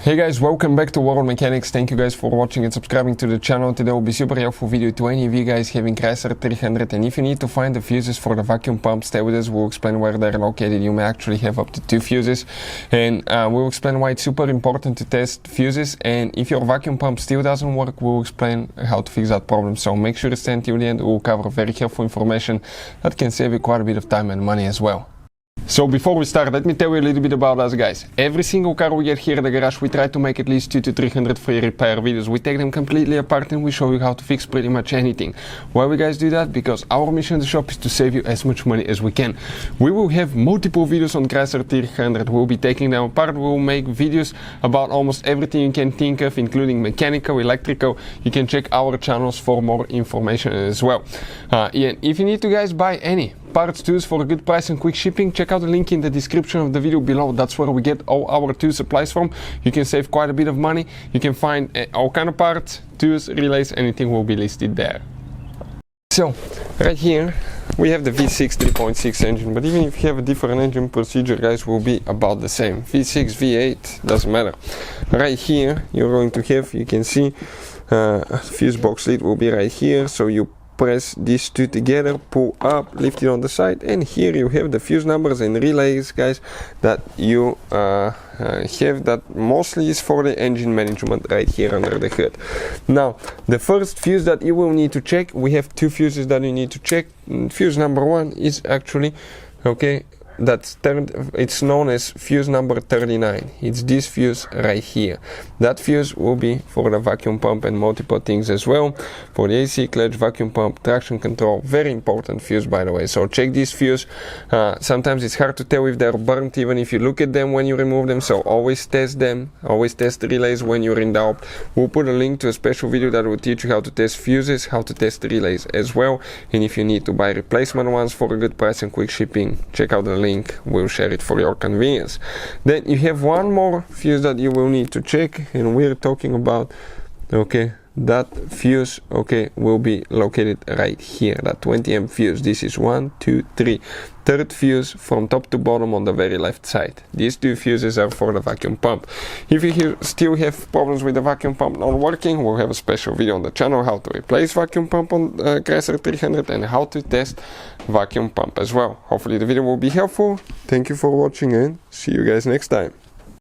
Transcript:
Hey guys, welcome back to World Mechanics. Thank you guys for watching and subscribing to the channel. Today will be super helpful video to any of you guys having Chrysler 300, and if you need to find the fuses for the vacuum pump, stay with us. We'll explain where they're located. You may actually have up to 2 fuses, and we'll explain why it's super important to test fuses, and if your vacuum pump still doesn't work, we'll explain how to fix that problem. So make sure to stay until the end. We'll cover very helpful information that can save you quite a bit of time and money as well. So before we start, let me tell you a little bit about us guys. Every single car we get here at the garage, we try to make at least 200 to 300 free repair videos. We take them completely apart and we show you how to fix pretty much anything. Why we guys do that? Because our mission in the shop is to save you as much money as we can. We will have multiple videos on Chrysler 300. We'll be taking them apart. We'll make videos about almost everything you can think of, including mechanical, electrical. You can check our channels for more information as well. And if you need to guys buy any parts, tools for a good price and quick shipping, check out the link in the description of the video below. That's where we get all our tool supplies from. You can save quite a bit of money. You can find all kind of parts, tools, relays, anything will be listed there. So right here we have the V6 3.6 engine, but even if you have a different engine, procedure guys will be about the same. V6, V8, doesn't matter. Right here you're going to have, you can see fuse box lid will be right here, so you press these two together, pull up, lift it on the side, and here you have the fuse numbers and relays guys that you have, that mostly is for the engine management right here under the hood. Now the first fuse that you will need to check, we have 2 fuses that you need to check. Fuse number 1 is actually it's known as fuse number 39. It's this fuse right here. That fuse will be for the vacuum pump and multiple things as well, for the AC clutch, vacuum pump, traction control. Very important fuse, by the way, so check this fuse. Sometimes it's hard to tell if they're burnt even if you look at them when you remove them, so always test them, always test the relays when you're in doubt. We'll put a link to a special video that will teach you how to test fuses, how to test the relays as well, and if you need to buy replacement ones for a good price and quick shipping, check out the link. We'll share it for your convenience. Then you have one more fuse that you will need to check, and we're talking about that fuse will be located right here, that 20 amp fuse. This is 1, 2, 3, third fuse from top to bottom on the very left side. These 2 fuses are for the vacuum pump. If you still have problems with the vacuum pump not working, we'll have a special video on the channel how to replace vacuum pump on Chrysler 300 and how to test vacuum pump as well. Hopefully the video will be helpful. Thank you for watching and see you guys next time.